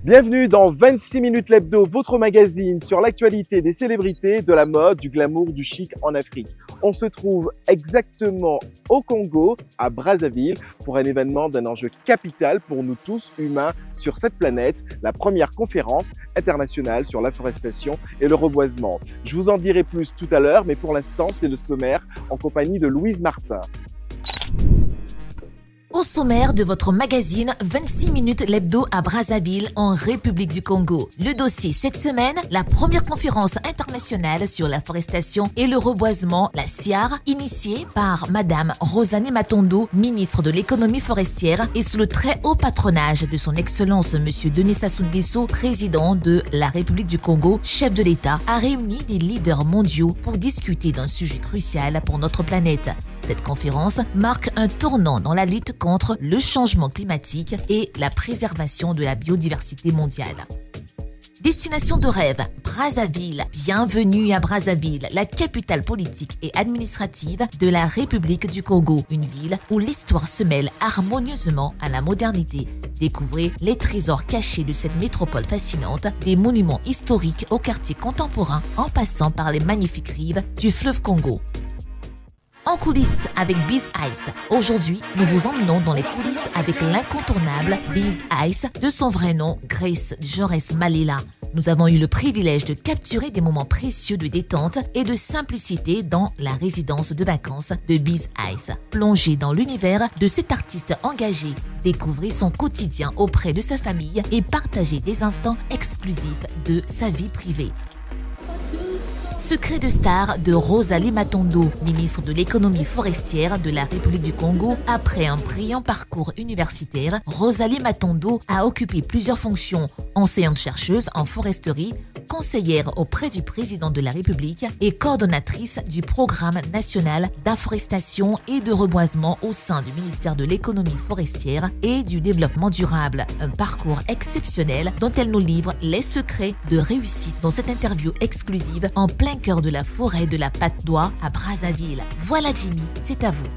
Bienvenue dans 26 minutes l'hebdo, votre magazine sur l'actualité des célébrités, de la mode, du glamour, du chic en Afrique. On se trouve exactement au Congo, à Brazzaville, pour un événement d'un enjeu capital pour nous tous humains sur cette planète, la première conférence internationale sur l'afforestation et le reboisement. Je vous en dirai plus tout à l'heure, mais pour l'instant, c'est le sommaire en compagnie de Louise Martin. Au sommaire de votre magazine 26 minutes l'hebdo à Brazzaville en République du Congo. Le dossier cette semaine, la première conférence internationale sur l'afforestation et le reboisement, la CIAR, initiée par Madame Rosalie Matondo, ministre de l'économie forestière et sous le très haut patronage de son Excellence Monsieur Denis Sassou Nguesso, président de la République du Congo, chef de l'État, a réuni des leaders mondiaux pour discuter d'un sujet crucial pour notre planète. Cette conférence marque un tournant dans la lutte contre le changement climatique et la préservation de la biodiversité mondiale. Destination de rêve, Brazzaville. Bienvenue à Brazzaville, la capitale politique et administrative de la République du Congo, une ville où l'histoire se mêle harmonieusement à la modernité. Découvrez les trésors cachés de cette métropole fascinante, des monuments historiques au quartier contemporain en passant par les magnifiques rives du fleuve Congo. En coulisses avec Biz Ice. Aujourd'hui, nous vous emmenons dans les coulisses avec l'incontournable Biz Ice, de son vrai nom Grace Jaurès Malela. Nous avons eu le privilège de capturer des moments précieux de détente et de simplicité dans la résidence de vacances de Biz Ice. Plongez dans l'univers de cet artiste engagé, découvrez son quotidien auprès de sa famille et partagez des instants exclusifs de sa vie privée. Secret de star de Rosalie Matondo, ministre de l'économie forestière de la République du Congo. Après un brillant parcours universitaire, Rosalie Matondo a occupé plusieurs fonctions: enseignante-chercheuse en foresterie, conseillère auprès du président de la République et coordonnatrice du programme national d'afforestation et de reboisement au sein du ministère de l'économie forestière et du développement durable. Un parcours exceptionnel dont elle nous livre les secrets de réussite dans cette interview exclusive en plein cœur de la forêt de la Patte d'Oie à Brazzaville. Voilà Jimmy, c'est à vous.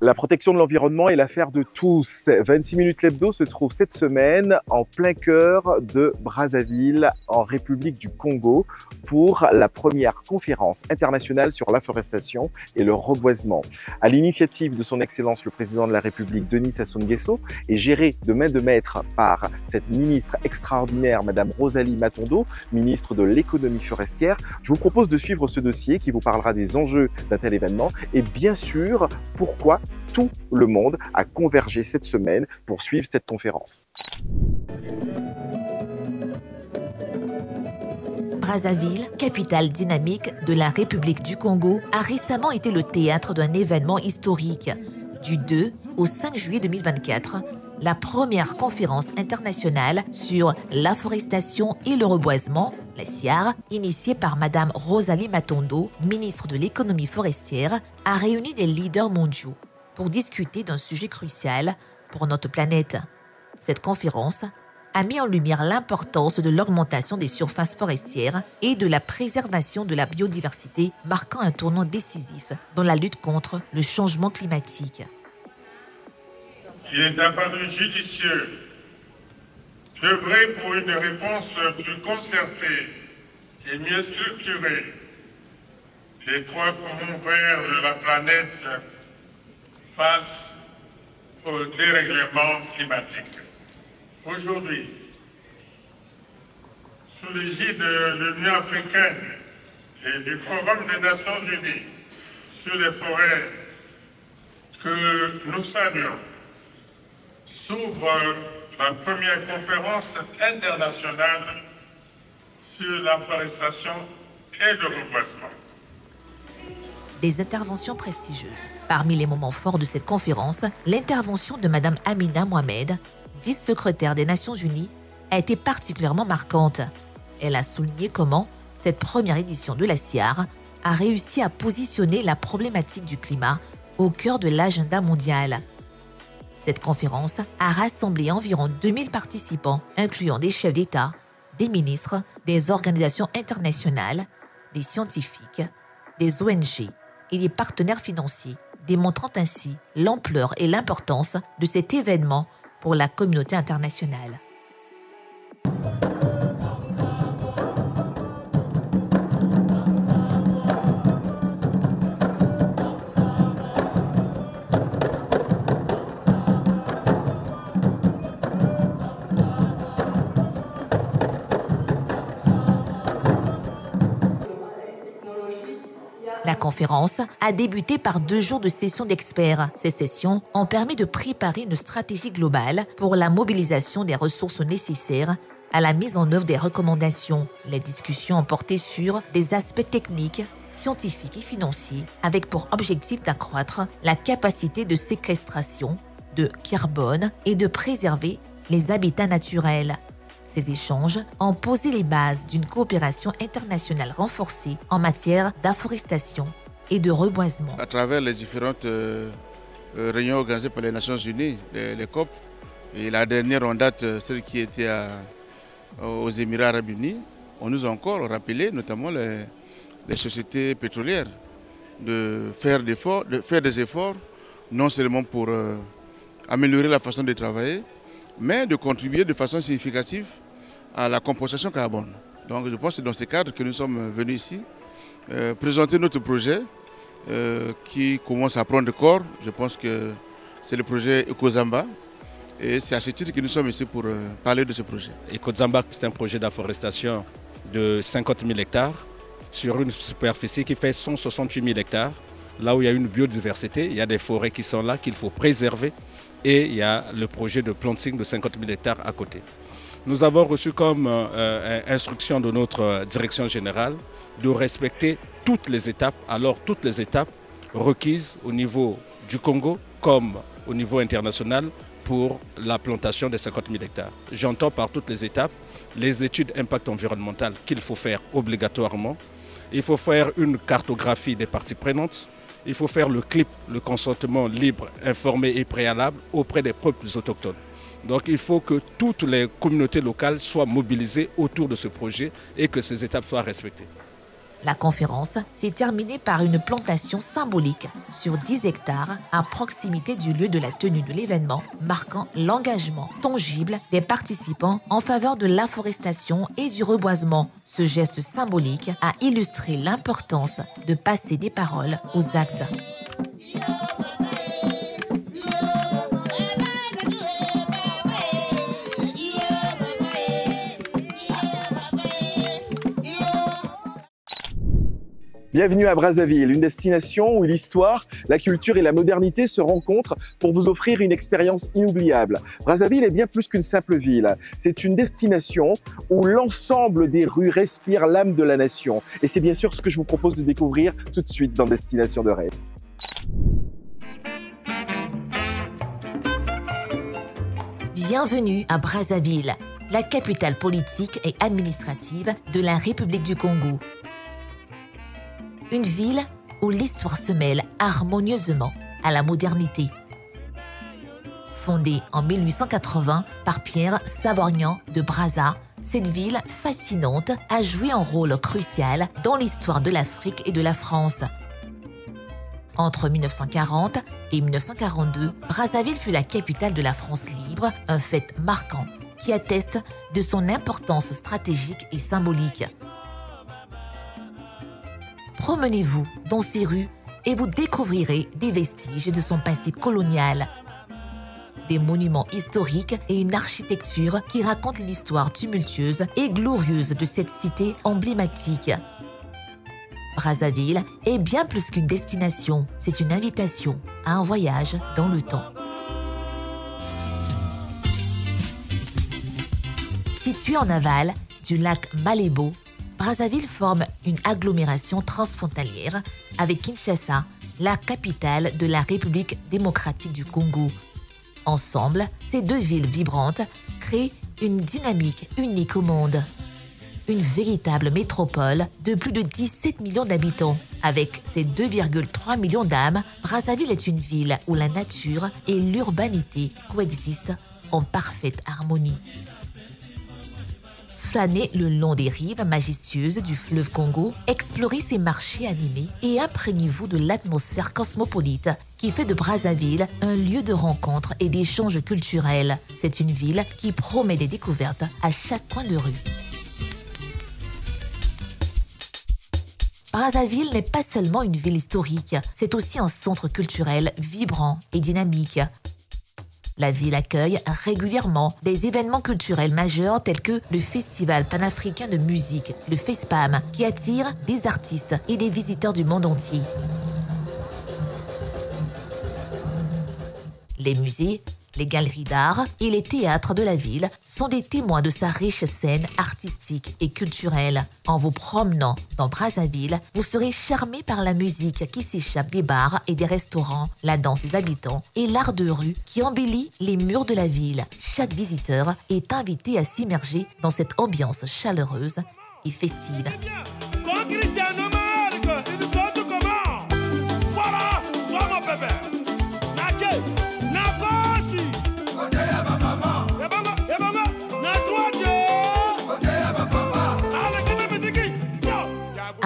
La protection de l'environnement est l'affaire de tous. 26 minutes l'hebdo se trouve cette semaine en plein cœur de Brazzaville, en République du Congo, pour la première conférence internationale sur l'afforestation et le reboisement. À l'initiative de son Excellence le Président de la République, Denis Sassou Nguesso, et gérée de main de maître par cette ministre extraordinaire, Madame Rosalie Matondo, ministre de l'économie forestière, je vous propose de suivre ce dossier qui vous parlera des enjeux d'un tel événement et bien sûr pourquoi tout le monde a convergé cette semaine pour suivre cette conférence. Brazzaville, capitale dynamique de la République du Congo, a récemment été le théâtre d'un événement historique. Du 2 au 5 juillet 2024, la première conférence internationale sur l'afforestation et le reboisement, la CIAR, initiée par Madame Rosalie Matondo, ministre de l'économie forestière, a réuni des leaders mondiaux pour discuter d'un sujet crucial pour notre planète. Cette conférence a mis en lumière l'importance de l'augmentation des surfaces forestières et de la préservation de la biodiversité, marquant un tournant décisif dans la lutte contre le changement climatique. Il est apparu judicieux d'œuvrer pour une réponse plus concertée et mieux structurée des trois poumons verts de la planète face au dérèglement climatique. Aujourd'hui, sous l'égide de l'Union africaine et du Forum des Nations Unies sur les forêts que nous saluons, s'ouvre la première conférence internationale sur l'afforestation et le reboisement. Des interventions prestigieuses. Parmi les moments forts de cette conférence, l'intervention de Mme Amina Mohamed, vice-secrétaire des Nations Unies, a été particulièrement marquante. Elle a souligné comment cette première édition de la CIAR a réussi à positionner la problématique du climat au cœur de l'agenda mondial. Cette conférence a rassemblé environ 2000 participants, incluant des chefs d'État, des ministres, des organisations internationales, des scientifiques, des ONG et des partenaires financiers, démontrant ainsi l'ampleur et l'importance de cet événement pour la communauté internationale. La conférence a débuté par 2 jours de sessions d'experts. Ces sessions ont permis de préparer une stratégie globale pour la mobilisation des ressources nécessaires à la mise en œuvre des recommandations. Les discussions ont porté sur des aspects techniques, scientifiques et financiers, avec pour objectif d'accroître la capacité de séquestration de carbone et de préserver les habitats naturels. Ces échanges ont posé les bases d'une coopération internationale renforcée en matière d'afforestation et de reboisement. À travers les différentes réunions organisées par les Nations Unies, les COP, et la dernière en date, celle qui était aux Émirats Arabes Unis, on nous a encore rappelé, notamment les sociétés pétrolières, de faire des efforts, non seulement pour améliorer la façon de travailler, mais de contribuer de façon significative à la compensation carbone. Donc je pense que c'est dans ce cadre que nous sommes venus ici présenter notre projet qui commence à prendre corps. Je pense que c'est le projet Ekozamba et c'est à ce titre que nous sommes ici pour parler de ce projet. Ekozamba, c'est un projet d'afforestation de 50 000 hectares sur une superficie qui fait 168 000 hectares. Là où il y a une biodiversité, il y a des forêts qui sont là, qu'il faut préserver. Et il y a le projet de planting de 50 000 hectares à côté. Nous avons reçu comme instruction de notre direction générale de respecter toutes les étapes, alors toutes les étapes requises au niveau du Congo comme au niveau international pour la plantation des 50 000 hectares. J'entends par toutes les étapes les études d'impact environnemental qu'il faut faire obligatoirement. Il faut faire une cartographie des parties prenantes. Il faut faire le CLIP, le consentement libre, informé et préalable auprès des peuples autochtones. Donc il faut que toutes les communautés locales soient mobilisées autour de ce projet et que ces étapes soient respectées. La conférence s'est terminée par une plantation symbolique sur 10 hectares à proximité du lieu de la tenue de l'événement, marquant l'engagement tangible des participants en faveur de l'afforestation et du reboisement. Ce geste symbolique a illustré l'importance de passer des paroles aux actes. Bienvenue à Brazzaville, une destination où l'histoire, la culture et la modernité se rencontrent pour vous offrir une expérience inoubliable. Brazzaville est bien plus qu'une simple ville. C'est une destination où l'ensemble des rues respire l'âme de la nation. Et c'est bien sûr ce que je vous propose de découvrir tout de suite dans Destination de rêve. Bienvenue à Brazzaville, la capitale politique et administrative de la République du Congo. Une ville où l'histoire se mêle harmonieusement à la modernité. Fondée en 1880 par Pierre Savorgnan de Brazza, cette ville fascinante a joué un rôle crucial dans l'histoire de l'Afrique et de la France. Entre 1940 et 1942, Brazzaville fut la capitale de la France libre, un fait marquant qui atteste de son importance stratégique et symbolique. Promenez-vous dans ces rues et vous découvrirez des vestiges de son passé colonial, des monuments historiques et une architecture qui raconte l'histoire tumultueuse et glorieuse de cette cité emblématique. Brazzaville est bien plus qu'une destination, c'est une invitation à un voyage dans le temps. Située en aval du lac Malébo, Brazzaville forme une agglomération transfrontalière avec Kinshasa, la capitale de la République démocratique du Congo. Ensemble, ces deux villes vibrantes créent une dynamique unique au monde. Une véritable métropole de plus de 17 millions d'habitants. Avec ses 2,3 millions d'âmes, Brazzaville est une ville où la nature et l'urbanité coexistent en parfaite harmonie. flâner le long des rives majestueuses du fleuve Congo, explorez ses marchés animés et imprégnez-vous de l'atmosphère cosmopolite qui fait de Brazzaville un lieu de rencontre et d'échanges culturels. C'est une ville qui promet des découvertes à chaque coin de rue. Brazzaville n'est pas seulement une ville historique, c'est aussi un centre culturel vibrant et dynamique. La ville accueille régulièrement des événements culturels majeurs tels que le Festival panafricain de musique, le FESPAM, qui attire des artistes et des visiteurs du monde entier. Les musées, les galeries d'art et les théâtres de la ville sont des témoins de sa riche scène artistique et culturelle. En vous promenant dans Brazzaville, vous serez charmé par la musique qui s'échappe des bars et des restaurants, la danse des habitants et l'art de rue qui embellit les murs de la ville. Chaque visiteur est invité à s'immerger dans cette ambiance chaleureuse et festive.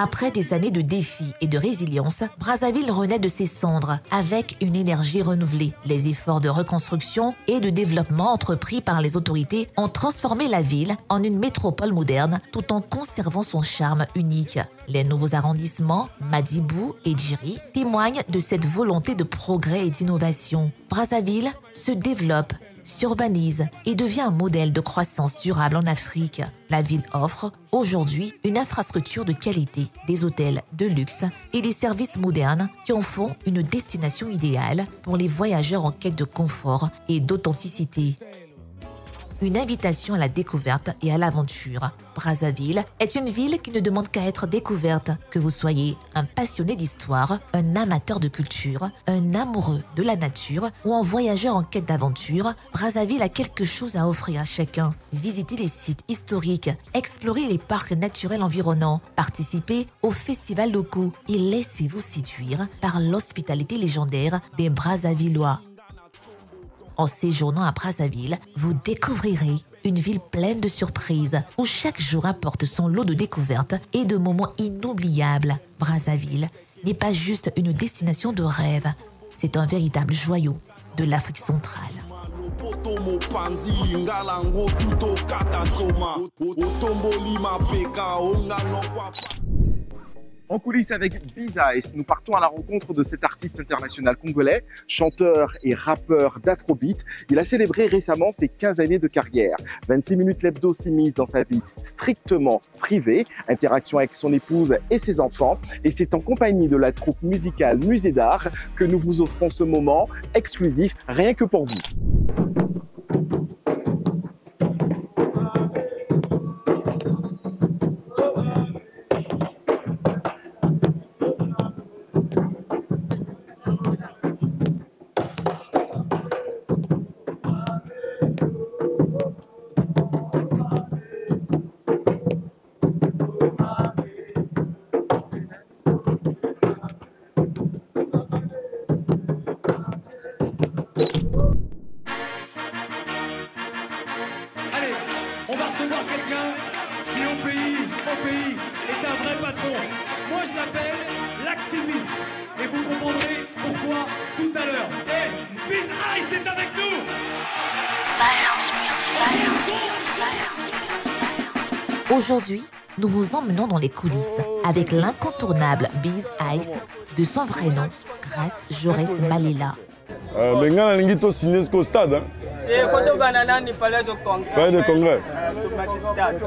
Après des années de défis et de résilience, Brazzaville renaît de ses cendres avec une énergie renouvelée. Les efforts de reconstruction et de développement entrepris par les autorités ont transformé la ville en une métropole moderne tout en conservant son charme unique. Les nouveaux arrondissements, Madibou et Djiri, témoignent de cette volonté de progrès et d'innovation. Brazzaville se développe, s'urbanise et devient un modèle de croissance durable en Afrique. La ville offre aujourd'hui une infrastructure de qualité, des hôtels de luxe et des services modernes qui en font une destination idéale pour les voyageurs en quête de confort et d'authenticité. Une invitation à la découverte et à l'aventure. Brazzaville est une ville qui ne demande qu'à être découverte. Que vous soyez un passionné d'histoire, un amateur de culture, un amoureux de la nature ou un voyageur en quête d'aventure, Brazzaville a quelque chose à offrir à chacun. Visitez les sites historiques, explorez les parcs naturels environnants, participez aux festivals locaux et laissez-vous séduire par l'hospitalité légendaire des Brazzavillois. En séjournant à Brazzaville, vous découvrirez une ville pleine de surprises où chaque jour apporte son lot de découvertes et de moments inoubliables. Brazzaville n'est pas juste une destination de rêve, c'est un véritable joyau de l'Afrique centrale. En coulisses avec Biz Ice, nous partons à la rencontre de cet artiste international congolais, chanteur et rappeur d'Afrobeat. Il a célébré récemment ses 15 années de carrière. 26 minutes l'hebdo s'immisce dans sa vie strictement privée, interaction avec son épouse et ses enfants. Et c'est en compagnie de la troupe musicale Musée d'Art que nous vous offrons ce moment exclusif rien que pour vous. Aujourd'hui, nous vous emmenons dans les coulisses avec l'incontournable Biz Ice, de son vrai nom, Grace Jaurès Malela. Palais de Congrès.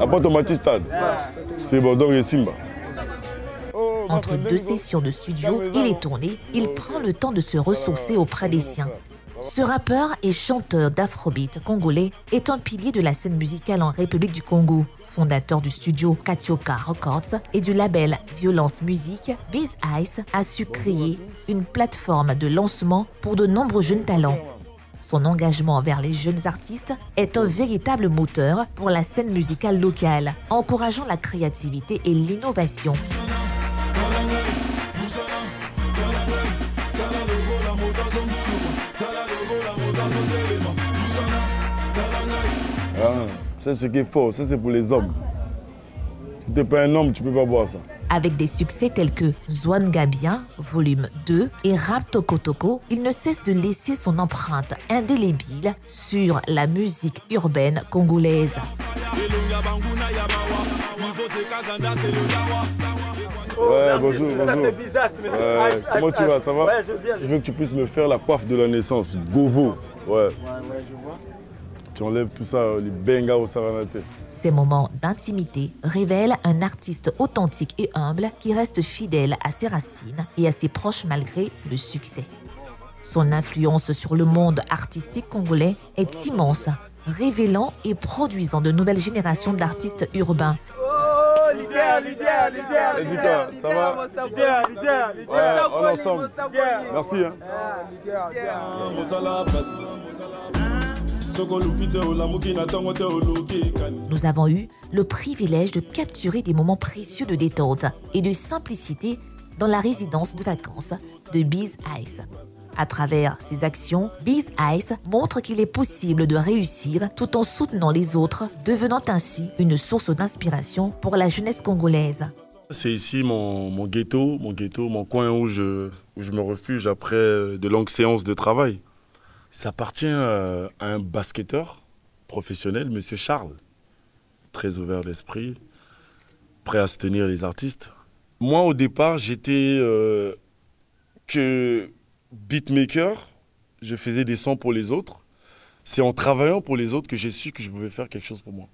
Après Tomati Stade. C'est bon, donc et Simba. Entre deux sessions de studio et les tournées, il prend le temps de se ressourcer auprès des siens. Ce rappeur et chanteur d'Afrobeat congolais est un pilier de la scène musicale en République du Congo. Fondateur du studio Katioka Records et du label Violence Musique, Biz Ice a su créer une plateforme de lancement pour de nombreux jeunes talents. Son engagement envers les jeunes artistes est un véritable moteur pour la scène musicale locale, encourageant la créativité et l'innovation. C'est ce qu'il faut, ça c'est pour les hommes. Si t'es pas un homme, tu peux pas boire ça. Avec des succès tels que Zwanga Bien, volume 2 et Rap Toko Toko, il ne cesse de laisser son empreinte indélébile sur la musique urbaine congolaise. Ouais, bonjour. Ça c'est bizarre, mais c'est comment tu vas, ça va? Ouais, je veux bien. Je veux que tu puisses me faire la coiffe de la naissance, Govo. Ouais. Ouais, je vois. Tu enlèves tout ça, les bengas au Saranate. Ces moments d'intimité révèlent un artiste authentique et humble qui reste fidèle à ses racines et à ses proches malgré le succès. Son influence sur le monde artistique congolais est immense, révélant et produisant de nouvelles générations d'artistes urbains. Oh, leader. Edita, ça va? Leader. Ouais, on est ensemble. Merci. Hein. Nous avons eu le privilège de capturer des moments précieux de détente et de simplicité dans la résidence de vacances de Biz Ice. À travers ses actions, Biz Ice montre qu'il est possible de réussir tout en soutenant les autres, devenant ainsi une source d'inspiration pour la jeunesse congolaise. C'est ici mon ghetto, mon coin où je me refuge après de longues séances de travail. Ça appartient à un basketteur professionnel, M. Charles, très ouvert d'esprit, prêt à soutenir les artistes. Moi, au départ, j'étais que beatmaker, je faisais des sons pour les autres. C'est en travaillant pour les autres que j'ai su que je pouvais faire quelque chose pour moi.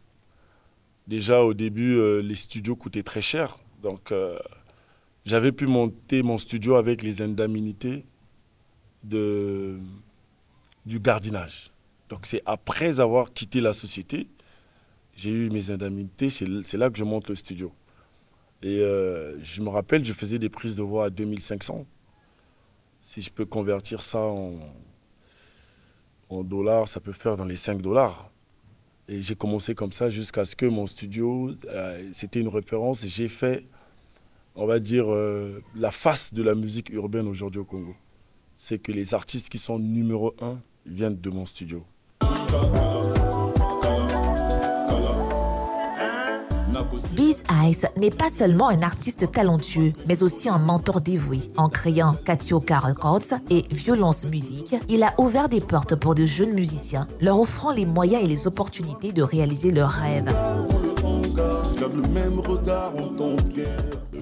Déjà, au début, les studios coûtaient très cher. Donc, j'avais pu monter mon studio avec les indemnités du gardiennage. Donc, c'est après avoir quitté la société, j'ai eu mes indemnités. C'est là que je monte le studio. Et je me rappelle, je faisais des prises de voix à 2500. Si je peux convertir ça en dollars, ça peut faire dans les 5 dollars. Et j'ai commencé comme ça jusqu'à ce que mon studio, c'était une référence. Et j'ai fait, on va dire, la face de la musique urbaine aujourd'hui au Congo. C'est que les artistes qui sont numéro 1 viennent de mon studio. Biz Ice n'est pas seulement un artiste talentueux, mais aussi un mentor dévoué. En créant Katioka Records et Violence Musique, il a ouvert des portes pour de jeunes musiciens, leur offrant les moyens et les opportunités de réaliser leurs rêves.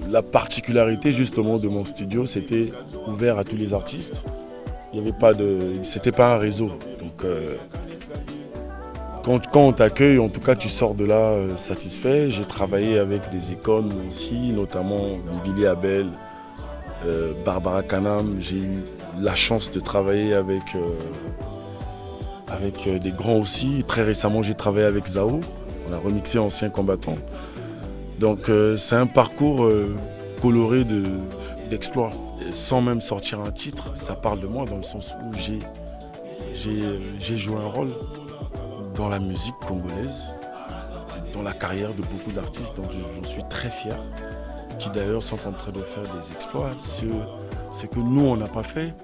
La particularité justement de mon studio, c'était ouvert à tous les artistes. Il n'y avait pas de, c'était pas un réseau. Donc quand on t'accueille, en tout cas, tu sors de là satisfait. J'ai travaillé avec des icônes aussi, notamment Billy Abel, Barbara Kanam. J'ai eu la chance de travailler avec des grands aussi. Très récemment, j'ai travaillé avec Zao. On a remixé Anciens combattants. Donc c'est un parcours coloré d'exploits. Sans même sortir un titre, ça parle de moi dans le sens où j'ai joué un rôle dans la musique congolaise, dans la carrière de beaucoup d'artistes. Donc je suis très fier, qui d'ailleurs sont en train de faire des exploits, ce que nous on n'a pas fait.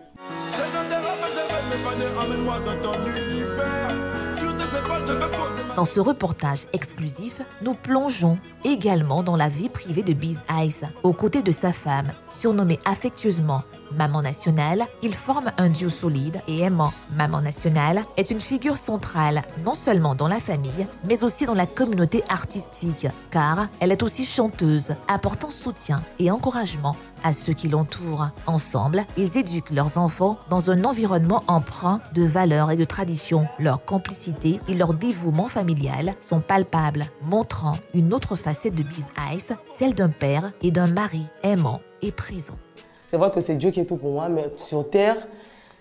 Dans ce reportage exclusif, nous plongeons également dans la vie privée de Biz Ice. Aux côtés de sa femme, surnommée affectueusement Maman Nationale, ils forment un duo solide et aimant. Maman Nationale est une figure centrale, non seulement dans la famille, mais aussi dans la communauté artistique, car elle est aussi chanteuse, apportant soutien et encouragement à ceux qui l'entourent. Ensemble, ils éduquent leurs enfants dans un environnement empreint de valeurs et de traditions. Leur complicité et leur dévouement familial sont palpables, montrant une autre facette de Biz Ice, celle d'un père et d'un mari aimant et présent. C'est vrai que c'est Dieu qui est tout pour moi, mais sur terre,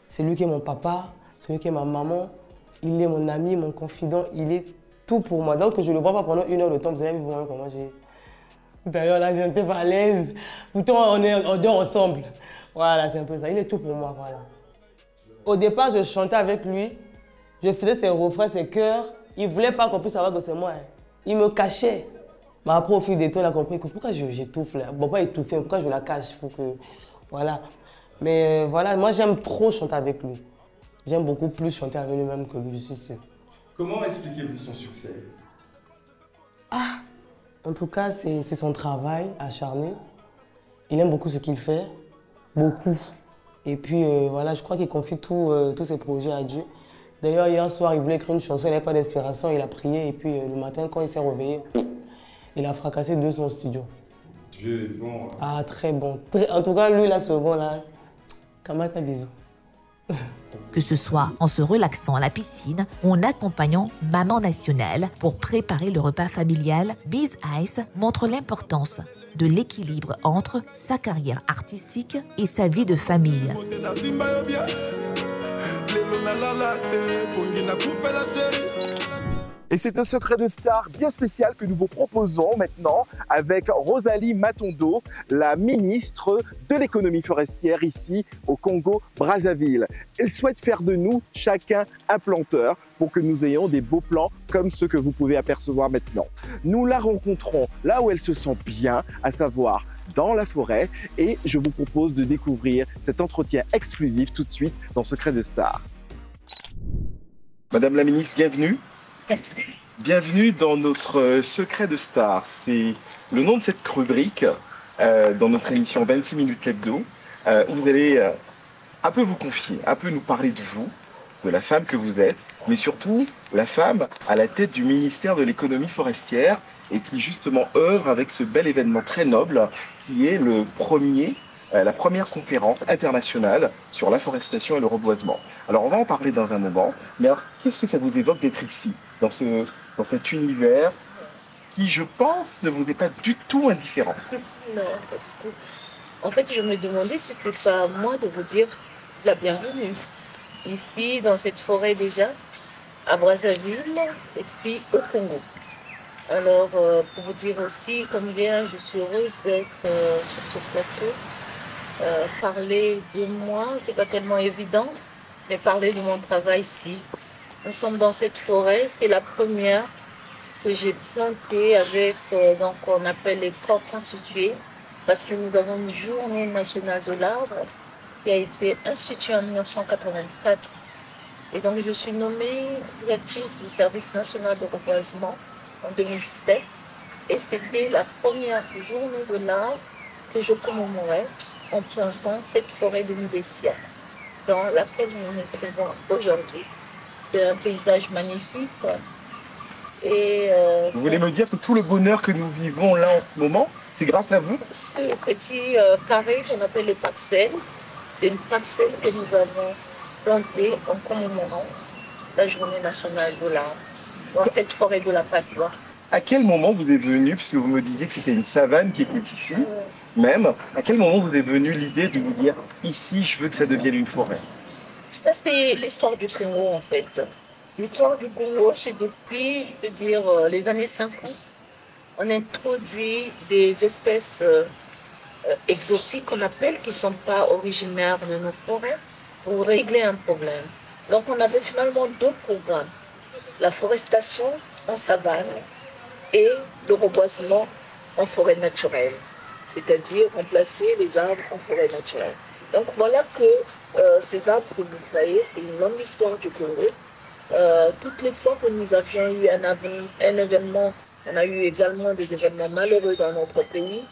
c'est lui qui est mon papa, c'est lui qui est ma maman, il est mon ami, mon confident, il est tout pour moi. Donc je ne le vois pas pendant 1 heure de temps, vous allez voir comment j'ai... Tout à l'heure, là, j'étais pas à l'aise. Pourtant, on dort ensemble. Voilà, c'est un peu ça. Il est tout pour moi, voilà. Au départ, je chantais avec lui. Je faisais ses refrains, ses chœurs. Il ne voulait pas qu'on puisse savoir que c'est moi. Hein. Il me cachait. Mais après, au fil des temps, il a compris que pourquoi j'étouffe là. Bon, pas étouffer, pourquoi je la cache pour que... Voilà. Mais voilà, moi, j'aime trop chanter avec lui. J'aime beaucoup plus chanter avec lui-même que lui, je suis sûre. Comment expliquez-vous son succès? En tout cas, c'est son travail acharné. Il aime beaucoup ce qu'il fait, beaucoup. Et puis voilà, je crois qu'il confie tous ses projets à Dieu. D'ailleurs, hier soir, il voulait écrire une chanson, il n'avait pas d'inspiration, il a prié. Et puis le matin, quand il s'est réveillé, il a fracassé son studio. Dieu est bon. Hein. Ah, très bon. En tout cas, lui, là, ce bon là, Kamaka, bisous. Que ce soit en se relaxant à la piscine ou en accompagnant Maman Nationale pour préparer le repas familial, Biz Ice montre l'importance de l'équilibre entre sa carrière artistique et sa vie de famille. Et c'est un secret de star bien spécial que nous vous proposons maintenant avec Rosalie Matondo, la ministre de l'économie forestière ici au Congo-Brazzaville. Elle souhaite faire de nous chacun un planteur pour que nous ayons des beaux plants comme ceux que vous pouvez apercevoir maintenant. Nous la rencontrons là où elle se sent bien, à savoir dans la forêt, et je vous propose de découvrir cet entretien exclusif tout de suite dans Secret de Star. Madame la ministre, bienvenue. Merci. Bienvenue dans notre Secret de Star. C'est le nom de cette rubrique dans notre émission 26 minutes l'hebdo, où vous allez un peu vous confier, un peu nous parler de vous, de la femme que vous êtes, mais surtout la femme à la tête du ministère de l'économie forestière et qui justement œuvre avec ce bel événement très noble qui est la première conférence internationale sur l'afforestation et le reboisement. Alors on va en parler dans un moment, mais alors qu'est-ce que ça vous évoque d'être ici, dans cet univers qui, je pense, ne vous est pas du tout indifférent? Non, pas du tout. En fait, je me demandais si c'est pas à moi de vous dire la bienvenue. Ici, dans cette forêt déjà, à Brazzaville et puis au Congo. Alors, pour vous dire aussi combien je suis heureuse d'être sur ce plateau. Parler de moi, c'est pas tellement évident, mais parler de mon travail ici. Nous sommes dans cette forêt, c'est la première que j'ai plantée avec, donc on appelle les corps constitués, parce que nous avons une journée nationale de l'arbre qui a été instituée en 1984. Et donc je suis nommée directrice du service national de reboisement en 2007. Et c'était la première journée de l'arbre que je commémorais en plantant cette forêt de Midésia, dans laquelle on est présent aujourd'hui. C'est un paysage magnifique. Et vous voulez me dire que tout le bonheur que nous vivons là en ce moment, c'est grâce à vous? Ce petit carré qu'on appelle les parcelles, c'est une parcelle que nous avons plantée en commémorant la journée nationale de l'arbre, dans cette forêt de la Patois. À quel moment vous êtes venu, puisque vous me disiez que c'était une savane qui était ici, même, à quel moment vous est venue l'idée de vous dire « ici, je veux que ça devienne une forêt » Ça, c'est l'histoire du Congo, en fait. L'histoire du Congo, c'est depuis, je peux dire, les années 50. On introduit des espèces exotiques qu'on appelle, qui ne sont pas originaires de nos forêts, pour régler un problème. Donc, on avait finalement deux programmes. La forestation en savane et le reboisement en forêt naturelle. C'est-à-dire remplacer les arbres en forêt naturelle. Donc voilà que ces arbres que vous voyez, c'est une longue histoire du Congo. Toutes les fois que nous avions eu un événement, on a eu également des événements malheureux dans notre pays.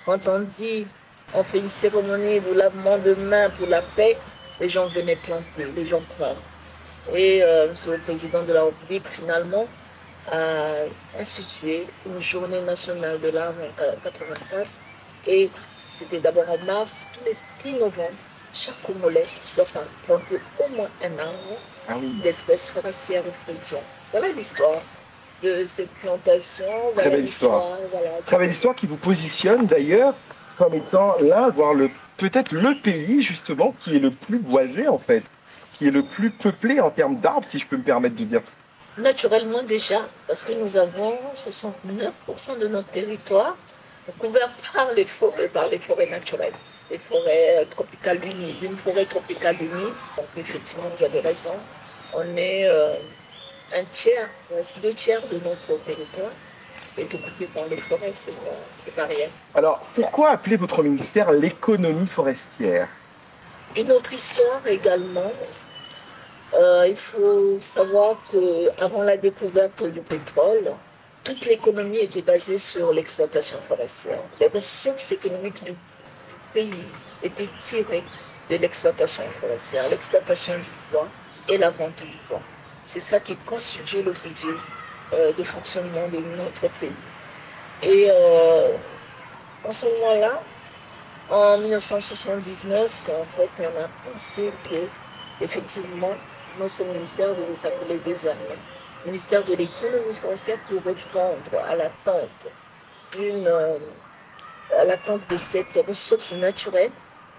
Quand on dit on fait une cérémonie de lavement de mains pour la paix, les gens venaient planter, les gens plantent. Et le président de la République, finalement, a institué une journée nationale de l'arbre en 1984. Et c'était d'abord en mars, tous les 6 novembre, chaque Congolais doit planter au moins un arbre d'espèces forestières ou fruitières. Voilà l'histoire de cette plantation. Très belle histoire. Voilà. Très belle histoire qui vous positionne d'ailleurs comme étant là, voire peut-être le pays justement qui est le plus boisé en fait, qui est le plus peuplé en termes d'arbres, si je peux me permettre de dire. Naturellement déjà, parce que nous avons 69% de notre territoire couvert par les forêts naturelles, les forêts tropicales unies, une forêt tropicale unie. Donc effectivement, vous avez raison, on est un tiers, 2 tiers de notre territoire est occupé par les forêts, c'est pas rien. Alors, pourquoi appeler votre ministère l'économie forestière? Une autre histoire également. Il faut savoir qu'avant la découverte du pétrole, toute l'économie était basée sur l'exploitation forestière. Les ressources économiques du pays étaient tirées de l'exploitation forestière, l'exploitation du bois et la vente du bois. C'est ça qui constitue le budget de fonctionnement de notre pays. Et en ce moment-là, en 1979, en fait, on a pensé que, effectivement, notre ministère devait s'appeler désormais ministère de l'économie forestière pour répondre à l'attente de cette ressource naturelle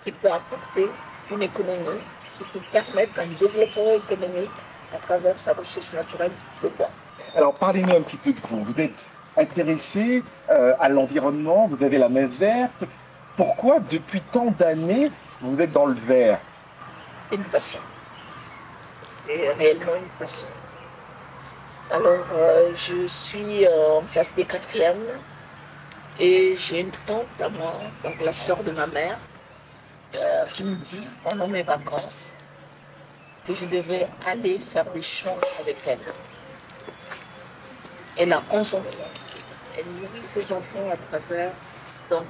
qui peut apporter une économie, qui peut permettre un développement économique à travers sa ressource naturelle, le bois. Alors, parlez-nous un petit peu de vous. Vous êtes intéressé à l'environnement, vous avez la main verte. Pourquoi, depuis tant d'années, vous êtes dans le vert? C'est une passion. C'est réellement une passion. Alors, je suis en classe des 4e et j'ai une tante à moi, donc la sœur de ma mère, qui me dit, pendant mes vacances, que je devais aller faire des champs avec elle. Elle a 11 enfants. Elle nourrit ses enfants à travers donc,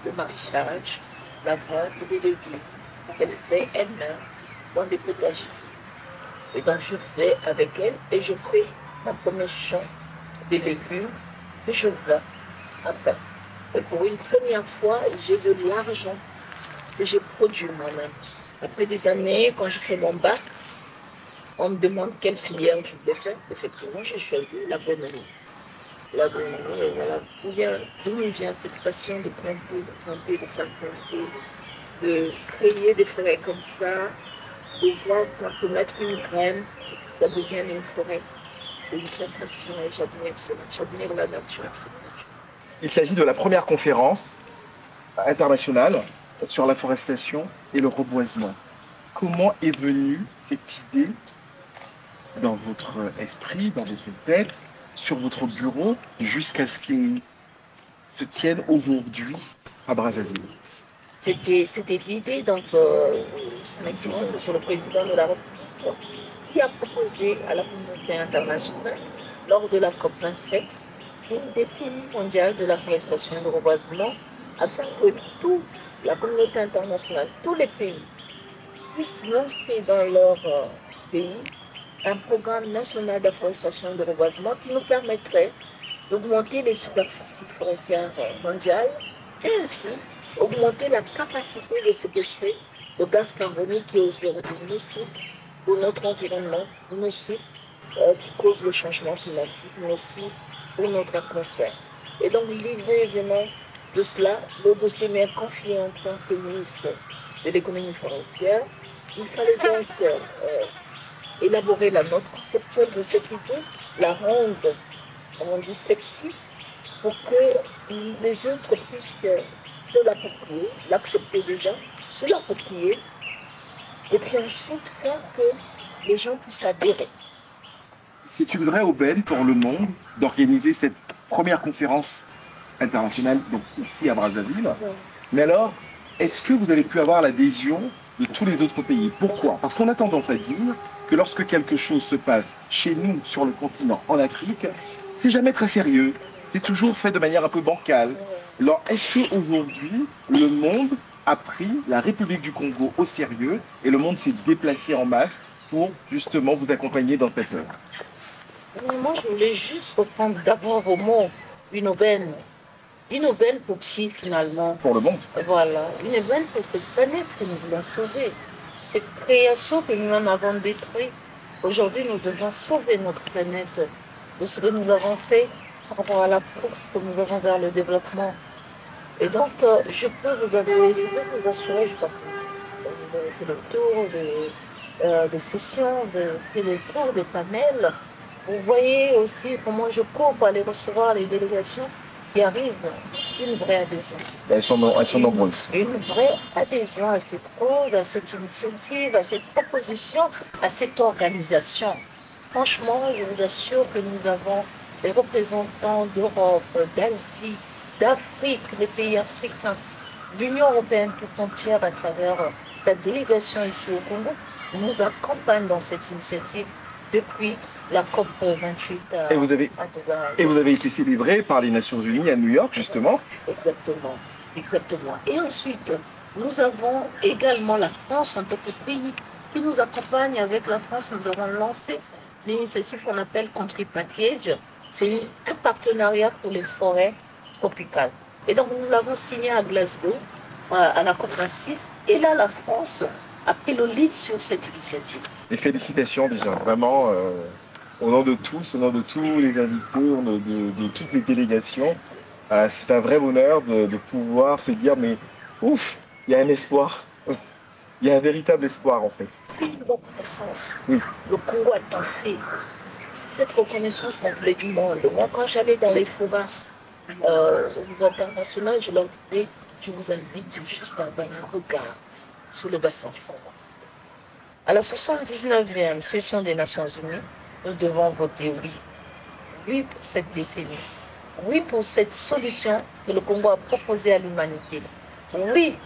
le maraîchage, la vente des légumes qu'elle fait elle-même dans des potagers. Et donc je fais avec elle et je fais mon premier champ de légumes que je vends après. Et pour une première fois, j'ai de l'argent que j'ai produit moi-même. Après des années, quand je fais mon bac, on me demande quelle filière je voulais faire. Effectivement, j'ai choisi l'agronomie. L'agronomie, voilà, d'où me vient cette passion de planter, de faire planter, de créer des forêts comme ça, de voir qu'on peut mettre une graine et que ça devienne une forêt. C'est une vraie passion et j'admire cela. J'admire la nature. Il s'agit de la première conférence internationale sur la forestation et le reboisement. Comment est venue cette idée dans votre esprit, dans votre tête, sur votre bureau, jusqu'à ce qu'il se tienne aujourd'hui à Brazzaville? C'était l'idée, donc, son Excellence, Monsieur le Président de la République, qui a proposé à la communauté internationale, lors de la COP27, une décennie mondiale de la forestation et du reboisement, afin que toute la communauté internationale, tous les pays, puissent lancer dans leur pays un programme national d'afforestation et de reboisement qui nous permettrait d'augmenter les superficies forestières mondiales et ainsi augmenter la capacité de séquestrer le gaz carbonique qui est aujourd'hui nocif pour notre environnement, nocif qui cause le changement climatique, nocif pour notre atmosphère. Et donc l'idée venant de cela, le dossier m'est confié en tant que ministre de l'économie forestière. Il fallait donc élaborer la note conceptuelle de cette idée, la rendre, comme on dit, sexy, pour que les autres puissent se l'approprier, l'accepter déjà, se l'approprier, et puis ensuite faire que les gens puissent adhérer. C'est une vraie aubaine pour le monde d'organiser cette première conférence internationale, donc ici à Brazzaville. Ouais. Mais alors, est-ce que vous avez pu avoir l'adhésion de tous les autres pays? Pourquoi? Parce qu'on a tendance à dire que lorsque quelque chose se passe chez nous, sur le continent, en Afrique, c'est jamais très sérieux. C'est toujours fait de manière un peu bancale. Alors, est-ce qu'aujourd'hui, le monde a pris la République du Congo au sérieux et le monde s'est déplacé en masse pour justement vous accompagner dans cette œuvre? Moi, je voulais juste reprendre d'abord vos mots, une aubaine. Une aubaine pour qui, finalement? Pour le monde. Voilà, une aubaine pour cette planète que nous voulons sauver. Cette création que nous-mêmes avons détruite. Aujourd'hui, nous devons sauver notre planète de ce que nous avons fait par rapport à la course que nous avons vers le développement. Et donc, je peux vous assurer, je crois que vous avez fait le tour des sessions, vous avez fait le tour des panels. Vous voyez aussi comment je cours pour aller recevoir les délégations qui arrivent. Une vraie adhésion. Elles sont nombreuses. Une vraie adhésion à cette cause, à cette initiative, à cette proposition, à cette organisation. Franchement, je vous assure que nous avons des représentants d'Europe, d'Asie, d'Afrique, les pays africains, l'Union européenne tout entière à travers sa délégation ici au Congo, nous accompagne dans cette initiative depuis la COP 28 à Dubaï. Et vous avez été célébré par les Nations Unies à New York, justement. Exactement, exactement. Et ensuite, nous avons également la France en tant que pays qui nous accompagne. Avec la France, nous avons lancé l'initiative qu'on appelle Country Package. C'est un partenariat pour les forêts tropicales. Et donc, nous l'avons signé à Glasgow, à la COP26. Et là, la France a pris le lead sur cette initiative. Et félicitations déjà, vraiment, au nom de tous, au nom de tous les invités, au nom de toutes les délégations. C'est un vrai bonheur de pouvoir se dire, mais ouf, il y a un espoir. Il y a un véritable espoir en fait. Une reconnaissance. Oui. Le Congo a tant fait. C'est cette reconnaissance qu'on voulait du monde. Moi, quand j'allais dans les forats au niveau international, je leur disais, je vous invite juste à avoir un regard sur le bassin du Congo. À la 79e session des Nations Unies, nous devons voter oui. Oui pour cette décennie. Oui pour cette solution que le Congo a proposée à l'humanité. Oui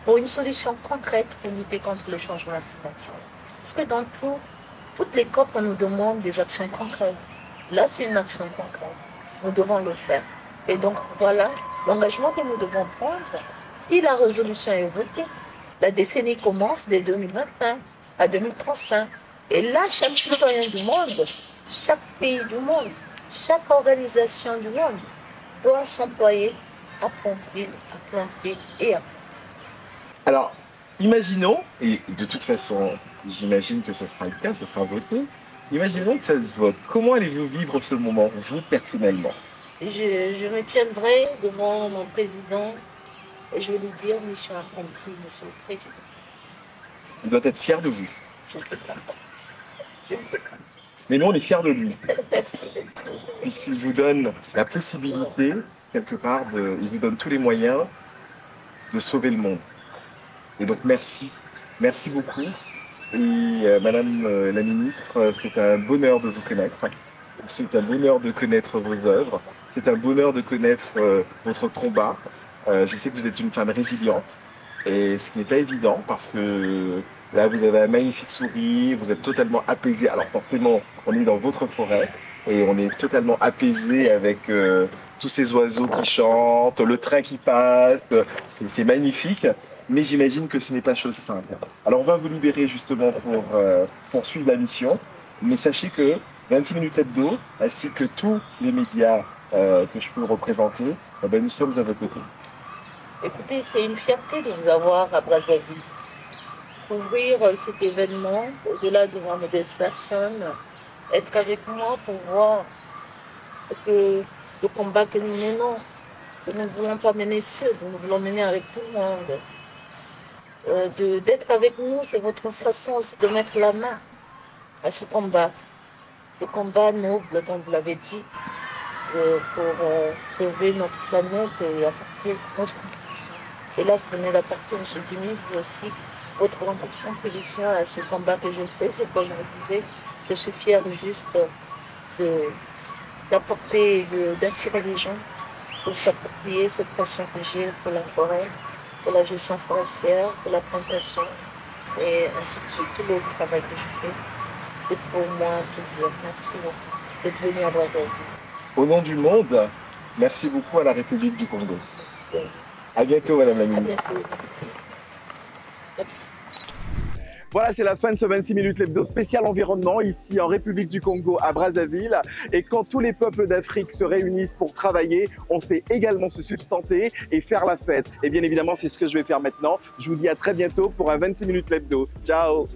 pour une solution concrète pour lutter contre le changement climatique. Parce que dans toutes les COP, on nous demande des actions concrètes. Là, c'est une action concrète. Nous devons le faire. Et donc, voilà l'engagement que nous devons prendre. Si la résolution est votée, la décennie commence dès 2025 à 2035. Et là, chaque citoyen du monde, chaque pays du monde, chaque organisation du monde doit s'employer à planter et à. Alors, imaginons, et de toute façon, j'imagine que ce sera le cas, ce sera voté, imaginons que ça se vote. Comment allez-vous vivre ce moment, vous, personnellement? Je me tiendrai devant mon président et je vais lui dire, mission accomplie, monsieur le président. Il doit être fier de vous. Je ne sais pas. Je ne sais pas. Mais nous, on est fiers de lui. Merci. Puisqu'il vous donne la possibilité, quelque part, il vous donne tous les moyens de sauver le monde. Et donc, merci. Merci beaucoup. Et Madame la Ministre, c'est un bonheur de vous connaître. C'est un bonheur de connaître vos œuvres. C'est un bonheur de connaître votre combat. Je sais que vous êtes une femme résiliente. Et ce qui n'est pas évident parce que là, vous avez un magnifique sourire, vous êtes totalement apaisé. Alors forcément, on est dans votre forêt et on est totalement apaisé avec tous ces oiseaux qui chantent, le train qui passe. C'est magnifique. Mais j'imagine que ce n'est pas chose simple. Alors on va vous libérer justement pour poursuivre la mission. Mais sachez que 26 minutes hebdo, ainsi que tous les médias que je peux représenter, nous sommes à votre côté. Écoutez, c'est une fierté de vous avoir à Brazzaville. Ouvrir cet événement, au-delà de ma modeste personne, être avec moi pour voir le combat que nous menons. Que nous ne voulons pas mener seul, nous voulons mener avec tout le monde. D'être avec nous, c'est votre façon de mettre la main à ce combat noble, comme vous l'avez dit, pour sauver notre planète et apporter notre contribution. Et là, vous venez d'apporter, M. Dimi, vous aussi, votre contribution à ce combat que je fais. C'est comme je vous disais, je suis fière juste d'apporter, d'attirer les gens pour s'approprier cette passion que j'ai pour la forêt, pour la gestion forestière, pour la plantation et ainsi de suite. Tout le travail que je fais, c'est pour moi un plaisir. Merci d'être venu à Brazzaville. Au nom du monde, merci beaucoup à la République du Congo. Merci. À bientôt, Madame la Ministre. À bientôt, merci. Merci. Voilà, c'est la fin de ce 26 minutes l'hebdo spécial environnement ici en République du Congo à Brazzaville. Et quand tous les peuples d'Afrique se réunissent pour travailler, on sait également se substanter et faire la fête. Et bien évidemment, c'est ce que je vais faire maintenant. Je vous dis à très bientôt pour un 26 minutes l'hebdo. Ciao!